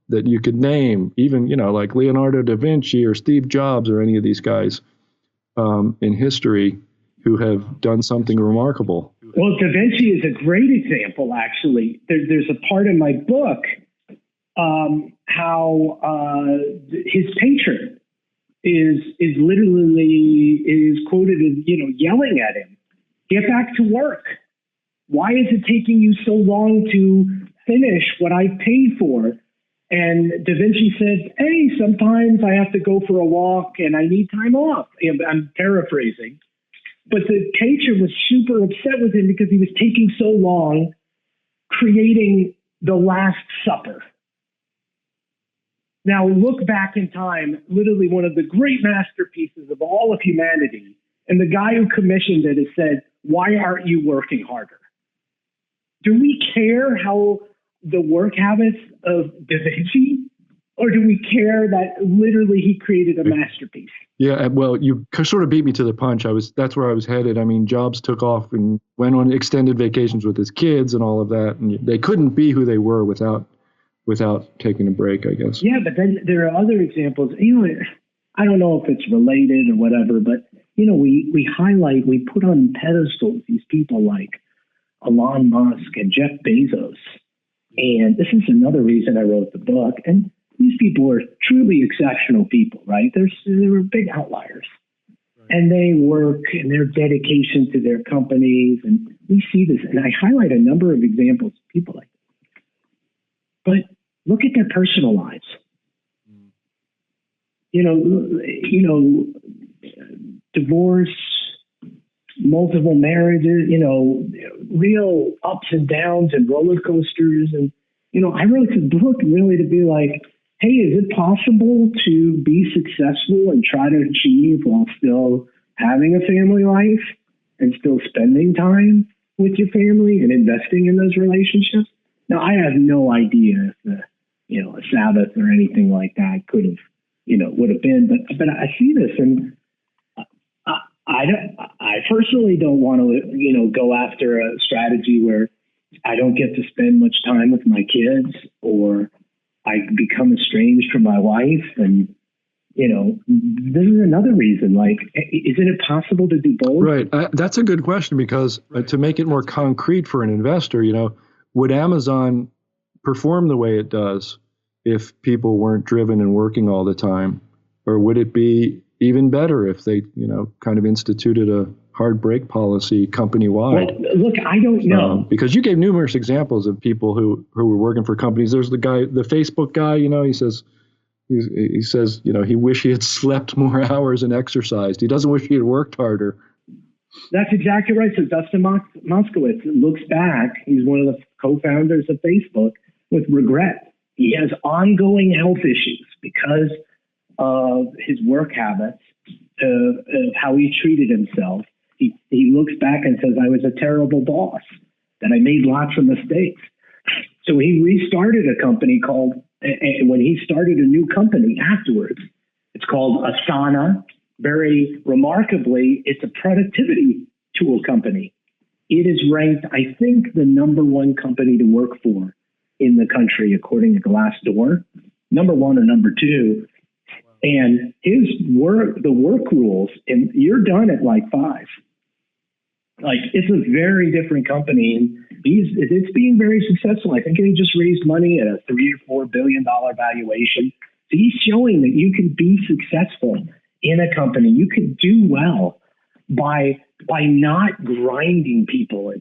that you could name, even, like Leonardo da Vinci or Steve Jobs or any of these guys in history who have done something remarkable. Well, da Vinci is a great example, actually. There's a part in my book how his patron is quoted as, yelling at him, "Get back to work. Why is it taking you so long to finish what I paid for?" And Da Vinci said, "Hey, sometimes I have to go for a walk and I need time off." I'm paraphrasing. But the teacher was super upset with him because he was taking so long creating the Last Supper. Now, look back in time, literally one of the great masterpieces of all of humanity. And the guy who commissioned it has said, why aren't you working harder? Do we care how the work habits of Da Vinci? Or do we care that literally he created a masterpiece? Yeah, well, you sort of beat me to the punch. That's where I was headed. I mean, Jobs took off and went on extended vacations with his kids and all of that. And they couldn't be who they were without taking a break, I guess. Yeah, but then there are other examples. I don't know if it's related or whatever, but we put on pedestals these people like Elon Musk and Jeff Bezos. And this is another reason I wrote the book. And these people are truly exceptional people, right? They were big outliers. Right. And they work and their dedication to their companies. And we see this. And I highlight a number of examples of people like that. But look at their personal lives. Divorce, multiple marriages, real ups and downs and roller coasters. And, I wrote the book really to be like, hey, is it possible to be successful and try to achieve while still having a family life and still spending time with your family and investing in those relationships? Now, I have no idea if a Sabbath or anything like that could have, would have been, but I see this, and I personally don't want to, go after a strategy where I don't get to spend much time with my kids, or I become estranged from my wife. And, this is another reason, like, isn't it possible to do both? Right. That's a good question, because to make it more concrete for an investor, would Amazon perform the way it does if people weren't driven and working all the time? Or would it be even better if they, kind of instituted a hard brake policy company-wide? Well, look, I don't know. Because you gave numerous examples of people who were working for companies. There's the Facebook guy, he says, he wish he had slept more hours and exercised. He doesn't wish he had worked harder. That's exactly right. So Dustin Moskowitz looks back. He's one of the co-founders of Facebook with regret. He has ongoing health issues because of his work habits, of how he treated himself. He looks back and says, I was a terrible boss, that I made lots of mistakes. So he restarted a company when he started a new company afterwards, it's called Asana. Very remarkably, it's a productivity tool company. It is ranked, I think, the number one company to work for in the country, according to Glassdoor. Number one or number two. And the work rules, and you're done at like 5. Like, it's a very different company, and it's being very successful. I think he just raised money at a $3 or $4 billion valuation. So he's showing that you can be successful in a company. You can do well by not grinding people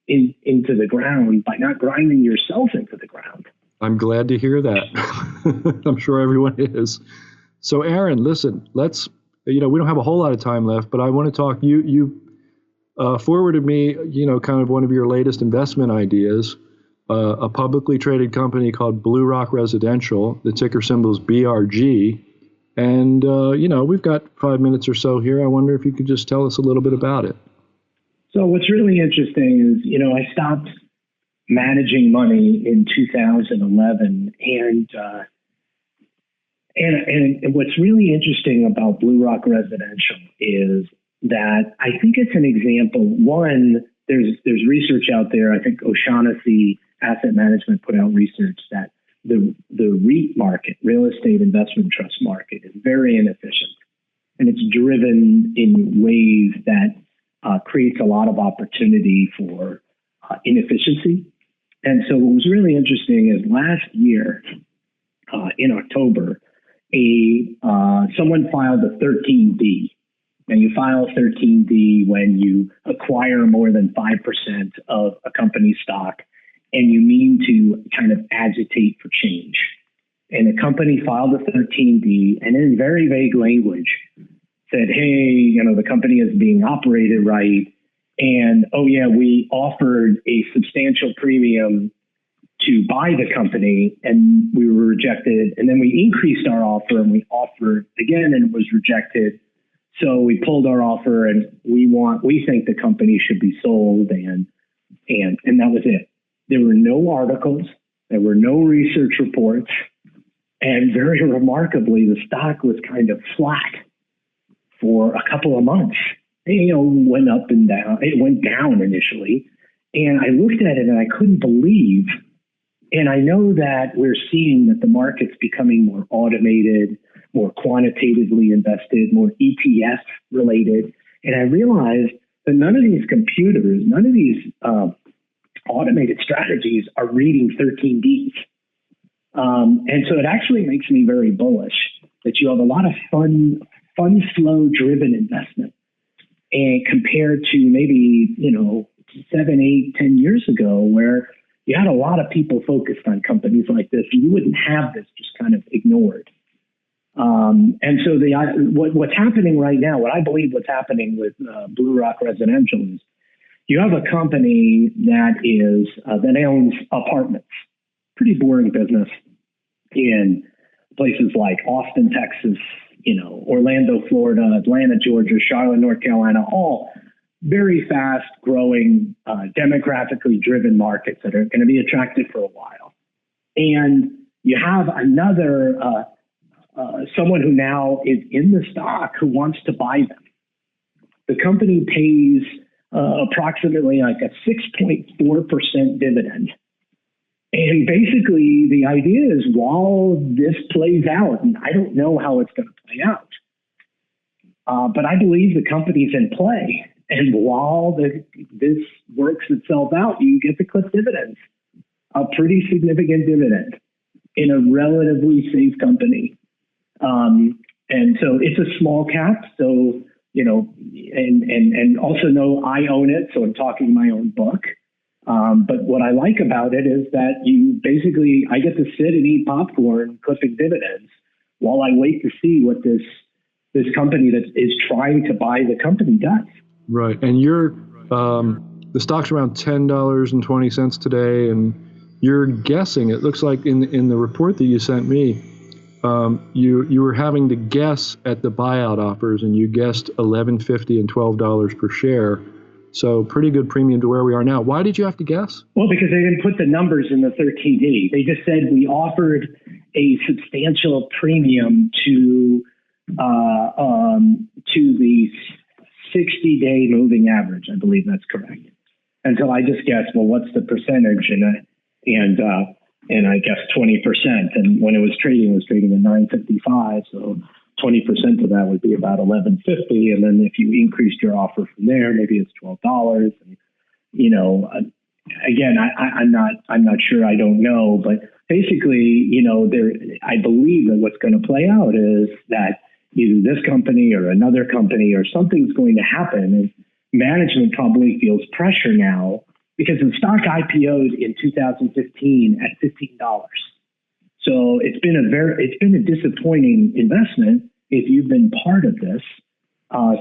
into the ground, by not grinding yourself into the ground. I'm glad to hear that. I'm sure everyone is. So, Aaron, listen, let's, we don't have a whole lot of time left, but I want to talk. You forwarded me, kind of one of your latest investment ideas, a publicly traded company called Blue Rock Residential. The ticker symbol is BRG. And, we've got 5 minutes or so here. I wonder if you could just tell us a little bit about it. So what's really interesting is, I stopped managing money in 2011. And what's really interesting about Blue Rock Residential is that I think it's an example. One, there's research out there. I think O'Shaughnessy Asset Management put out research that the REIT market, real estate investment trust market, is very inefficient. And it's driven in ways that creates a lot of opportunity for inefficiency. And so what was really interesting is last year, in October, someone filed a 13D. And you file a 13D when you acquire more than 5% of a company's stock and you mean to kind of agitate for change. And the company filed a 13D, and in very vague language said, hey, the company is being operated right. And, oh, yeah, we offered a substantial premium to buy the company and we were rejected. And then we increased our offer and we offered again and it was rejected. So we pulled our offer and we think the company should be sold. And that was it. There were no articles. There were no research reports. And very remarkably, the stock was kind of flat for a couple of months. It went up and down. It went down initially. And I looked at it and I couldn't believe. And I know that we're seeing that the market's becoming more automated, more quantitatively invested, more ETF related. And I realized that none of these computers, none of these automated strategies are reading 13Ds. And so it actually makes me very bullish that you have a lot of fund flow driven investment. And compared to maybe, 7, 8, 10 years ago, where you had a lot of people focused on companies like this, and you wouldn't have this just kind of ignored. And so what's happening right now, what I believe what's happening with Blue Rock Residential is you have a company that owns apartments, pretty boring business in places like Austin, Texas, Orlando, Florida, Atlanta, Georgia, Charlotte, North Carolina, all very fast growing, demographically driven markets that are going to be attractive for a while. And you have another, someone who now is in the stock who wants to buy them. The company pays approximately like a 6.4% dividend. And basically the idea is while this plays out, and I don't know how it's going to play out, but I believe the company's in play. And while this works itself out, you get to clip dividends, a pretty significant dividend in a relatively safe company. And so it's a small cap. So, and also know I own it. So I'm talking my own book. But what I like about it is that I get to sit and eat popcorn, clipping dividends while I wait to see what this company that is trying to buy the company does. Right. And the stock's around $10.20 today. And you're guessing, it looks like in the report that you sent me, you were having to guess at the buyout offers and you guessed $11.50 and $12 per share. So pretty good premium to where we are now. Why did you have to guess? Well, because they didn't put the numbers in the 13D. They just said we offered a substantial premium to the 60-day moving average. I believe that's correct. And so I just guessed, well, what's the percentage? And I guessed 20%. And when it was trading at $9.55. So 20% of that would be about $11.50. And then if you increased your offer from there, maybe it's $12. And, again, I'm not sure. I don't know. But basically, I believe that what's going to play out is that either this company or another company or something's going to happen. And management probably feels pressure now because the stock IPO'd in 2015 at $15. So it's been a disappointing investment if you've been part of this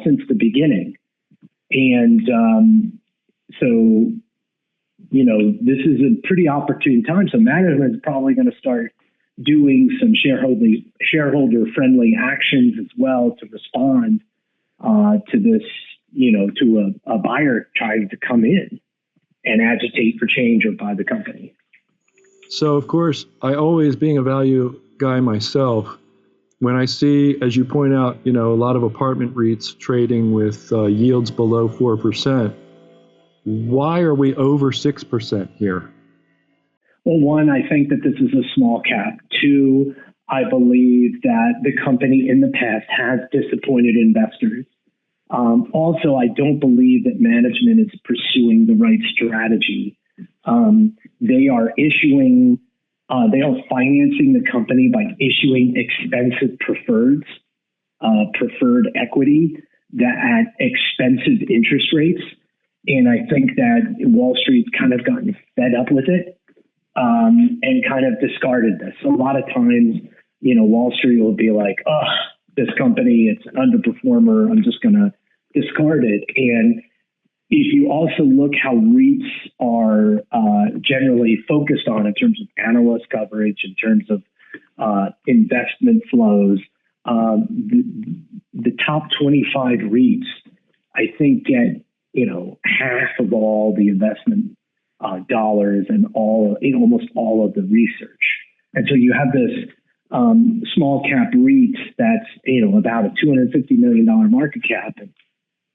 since the beginning. And so, this is a pretty opportune time. So management is probably going to start doing some shareholder-friendly actions as well to respond to this, to a buyer trying to come in and agitate for change or buy the company. So, of course, I always, being a value guy myself, when I see, as you point out, a lot of apartment REITs trading with yields below 4%, why are we over 6% here? Well, one, I think that this is a small cap. Two, I believe that the company in the past has disappointed investors. Also, I don't believe that management is pursuing the right strategy. They are financing the company by issuing expensive preferred equity at expensive interest rates. And I think that Wall Street's kind of gotten fed up with it and kind of discarded this. So a lot of times, Wall Street will be like, oh, this company, it's an underperformer, I'm just going to discard it. And if you also look how REITs are generally focused on in terms of analyst coverage, in terms of investment flows, the top 25 REITs, I think, get half of all the investment dollars and almost all of the research. And so you have this small cap REIT that's about a $250 million market cap, and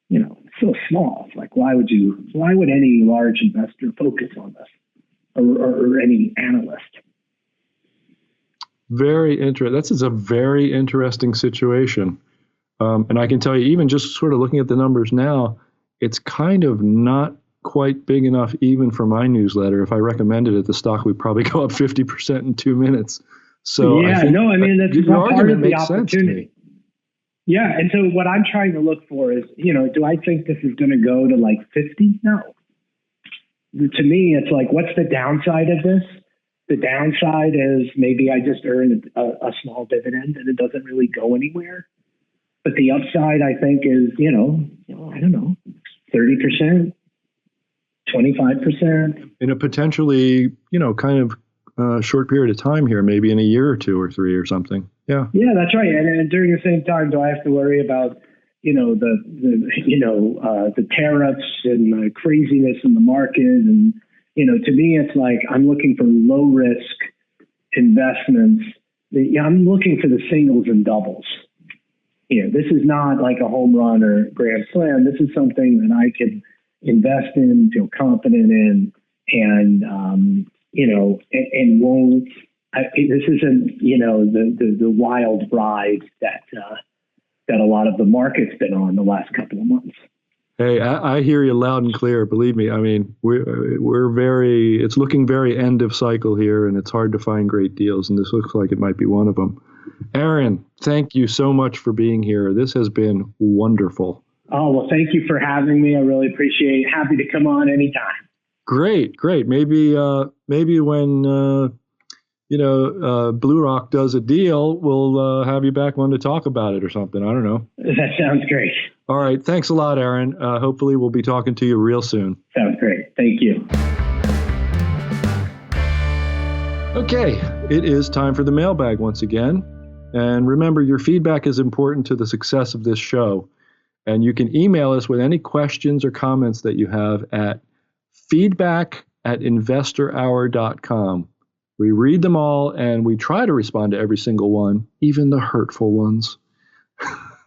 it's so small. It's like, why would any large investor focus on this, or any analyst? Very interesting. This is a very interesting situation. And I can tell you, even just sort of looking at the numbers now, it's kind of not quite big enough even for my newsletter. If I recommended it, the stock would probably go up 50% in 2 minutes. So yeah, I think that's your part argument of the makes sense to me. Yeah, and so what I'm trying to look for is, do I think this is going to go to like 50? No. To me, it's like, what's the downside of this? The downside is maybe I just earned a small dividend and it doesn't really go anywhere. But the upside, I think, is, I don't know, 30%, 25%. In a potentially, kind of short period of time here, maybe in a year or 2 or 3 or something. Yeah. Yeah, that's right. And during the same time, do I have to worry about, the tariffs and the craziness in the market? And, to me, it's like I'm looking for low risk investments. I'm looking for the singles and doubles. This is not like a home run or grand slam. This is something that I can invest in, feel confident in, and and won't. This isn't the wild ride that a lot of the market's been on the last couple of months. Hey, I hear you loud and clear. Believe me. I mean, it's looking very end of cycle here, and it's hard to find great deals, and this looks like it might be one of them. Aaron, thank you so much for being here. This has been wonderful. Oh, well, thank you for having me. I really appreciate it. Happy to come on anytime. Great. Maybe when Blue Rock does a deal, we'll have you back on to talk about it or something. I don't know. That sounds great. All right. Thanks a lot, Aaron. Hopefully we'll be talking to you real soon. Sounds great. Thank you. Okay. It is time for the mailbag once again. And remember, your feedback is important to the success of this show. And you can email us with any questions or comments that you have at feedback@investorhour.com. We read them all and we try to respond to every single one, even the hurtful ones.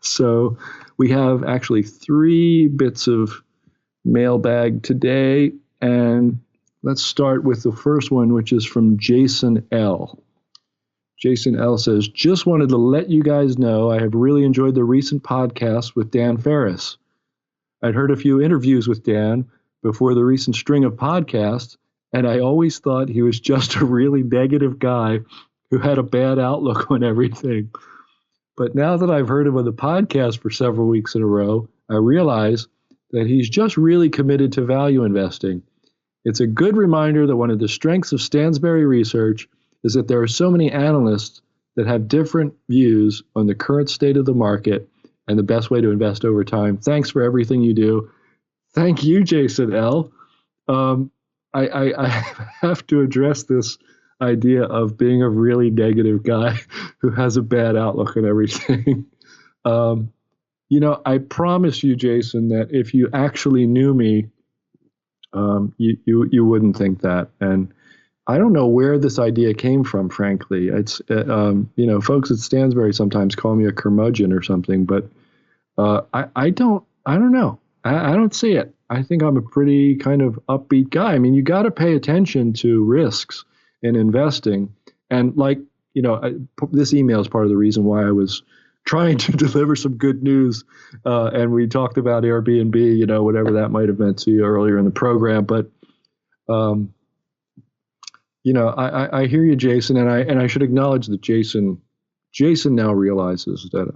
So we have actually 3 bits of mailbag today. And let's start with the first one, which is from Jason L. Jason L. says, just wanted to let you guys know I have really enjoyed the recent podcast with Dan Ferris. I'd heard a few interviews with Dan before the recent string of podcasts, and I always thought he was just a really negative guy who had a bad outlook on everything. But now that I've heard him on the podcast for several weeks in a row, I realize that he's just really committed to value investing. It's a good reminder that one of the strengths of Stansberry research is that there are so many analysts that have different views on the current state of the market and the best way to invest over time. Thanks for everything you do. Thank you, Jason L. I have to address this idea of being a really negative guy who has a bad outlook on everything. I promise you, Jason, that if you actually knew me, you wouldn't think that. And I don't know where this idea came from, frankly. It's, folks at Stansberry sometimes call me a curmudgeon or something, but I don't know. I don't see it. I think I'm a pretty kind of upbeat guy. I mean, you got to pay attention to risks in investing. And this email is part of the reason why I was trying to deliver some good news. And we talked about Airbnb, whatever that might have meant to you earlier in the program. But, I hear you, Jason, and I should acknowledge that Jason now realizes that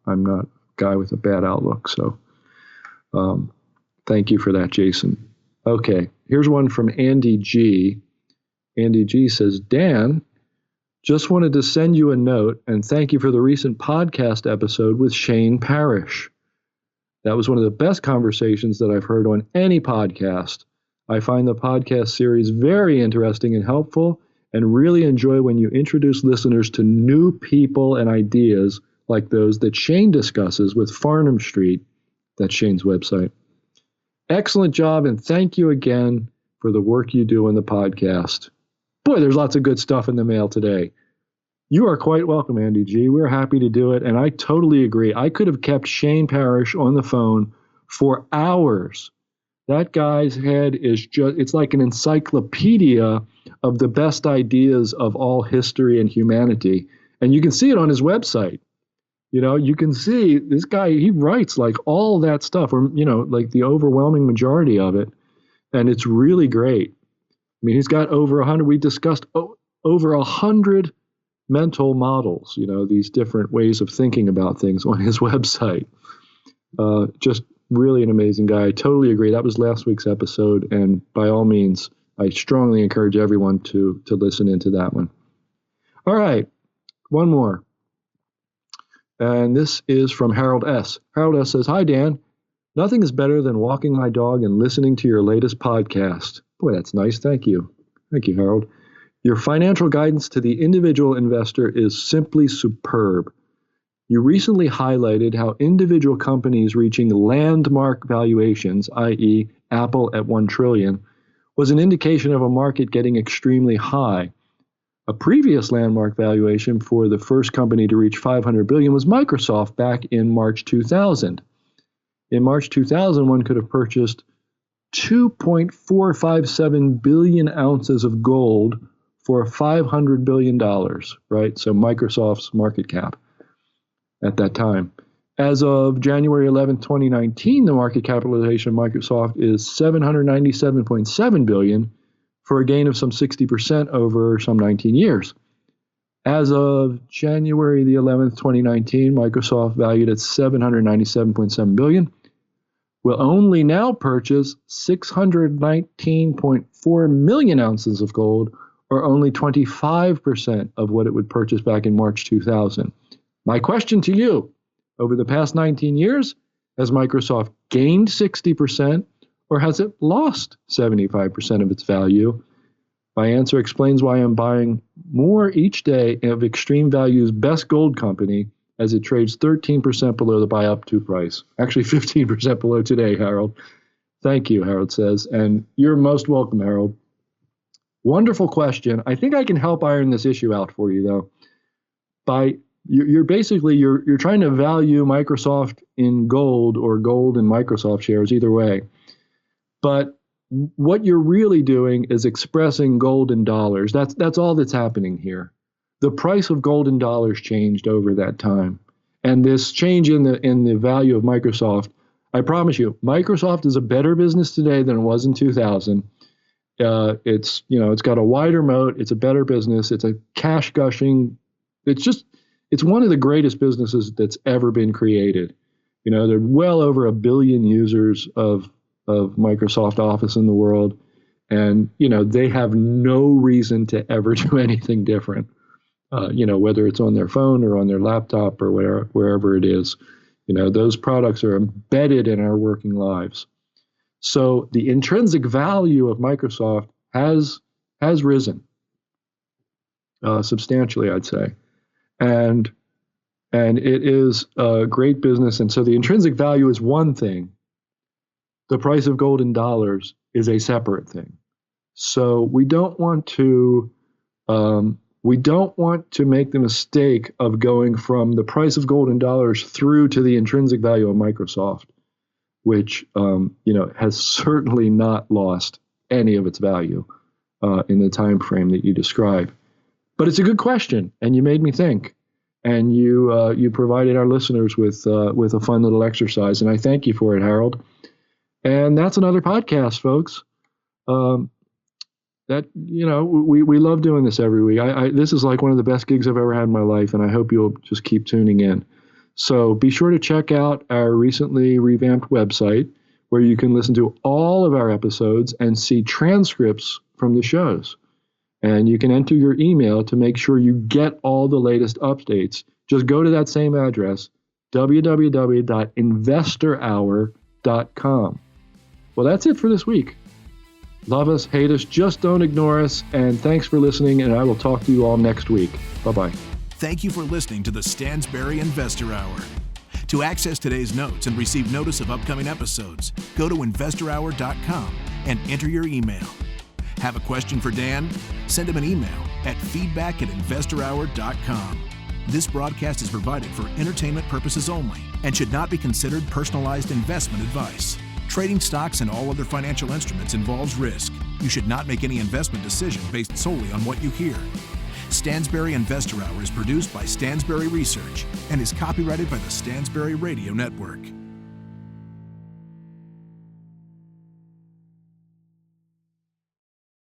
I'm not a guy with a bad outlook. So thank you for that, Jason. Okay, here's one from Andy G. Andy G says, Dan, Just wanted to send you a note and thank you for the recent podcast episode with Shane Parrish. That was one of the best conversations that I've heard on any podcast. I find the podcast series very interesting and helpful, and really enjoy when you introduce listeners to new people and ideas like those that Shane discusses with Farnham Street. That's Shane's website. Excellent job, and thank you again for the work you do on the podcast. Boy, there's lots of good stuff in the mail today. You are quite welcome, Andy G. We're happy to do it, and I totally agree. I could have kept Shane Parrish on the phone for hours. That guy's head is it's like an encyclopedia of the best ideas of all history and humanity. And you can see it on his website. You can see this guy, he writes like all that stuff, or, like the overwhelming majority of it. And it's really great. I mean, he's got over 100, we discussed over 100 mental models, these different ways of thinking about things on his website. Just really an amazing guy. I totally agree. That was last week's episode. And by all means, I strongly encourage everyone to listen into that one. All right, one more. And this is from Harold S. Harold S. says, "Hi, Dan. Nothing is better than walking my dog and listening to your latest podcast." Boy, that's nice. Thank you. Thank you, Harold. "Your financial guidance to the individual investor is simply superb. You recently highlighted how individual companies reaching landmark valuations, i.e. Apple at $1 trillion, was an indication of a market getting extremely high. A previous landmark valuation for the first company to reach $500 billion was Microsoft back in March 2000. In March 2000, one could have purchased 2.457 billion ounces of gold for $500 billion, right? So Microsoft's market cap at that time. As of January 11, 2019, the market capitalization of Microsoft is $797.7 billion for a gain of some 60% over some 19 years. As of January the 11th, 2019, Microsoft valued at $797.7 billion. Will only now purchase 619.4 million ounces of gold, or only 25% of what it would purchase back in March 2000. My question to you, over the past 19 years, has Microsoft gained 60% or has it lost 75% of its value? My answer explains why I'm buying more each day of Extreme Value's best gold company, as it trades 13% below the buy up to price. Actually, 15% below today, Harold. Thank you, Harold says. And you're most welcome, Harold. Wonderful question. I think I can help iron this issue out for you, though. You're trying to value Microsoft in gold or gold in Microsoft shares, either way. But what you're really doing is expressing gold in dollars. That's all that's happening here. The price of gold in dollars changed over that time. And this change in the value of Microsoft, I promise you, Microsoft is a better business today than it was in 2000. It's got a wider moat. It's a better business. It's a cash gushing. It's one of the greatest businesses that's ever been created. There are well over 1 billion users of Microsoft Office in the world. And, they have no reason to ever do anything different. Whether it's on their phone or on their laptop or wherever it is, those products are embedded in our working lives. So the intrinsic value of Microsoft has risen substantially, I'd say, and it is a great business. And so the intrinsic value is one thing. The price of gold in dollars is a separate thing. So we don't want to make the mistake of going from the price of gold in dollars through to the intrinsic value of Microsoft, which has certainly not lost any of its value in the time frame that you describe. But it's a good question, and you made me think, and you provided our listeners with a fun little exercise, and I thank you for it, Harold. And that's another podcast, folks. We love doing this every week. This is like one of the best gigs I've ever had in my life, and I hope you'll just keep tuning in. So be sure to check out our recently revamped website, where you can listen to all of our episodes and see transcripts from the shows. And you can enter your email to make sure you get all the latest updates. Just go to that same address, www.investorhour.com. Well, that's it for this week. Love us, hate us, just don't ignore us. And thanks for listening, and I will talk to you all next week. Bye-bye. Thank you for listening to the Stansberry Investor Hour. To access today's notes and receive notice of upcoming episodes, go to investorhour.com and enter your email. Have a question for Dan? Send him an email at feedback@investorhour.com. This broadcast is provided for entertainment purposes only and should not be considered personalized investment advice. Trading stocks and all other financial instruments involves risk. You should not make any investment decision based solely on what you hear. Stansberry Investor Hour is produced by Stansberry Research and is copyrighted by the Stansberry Radio Network.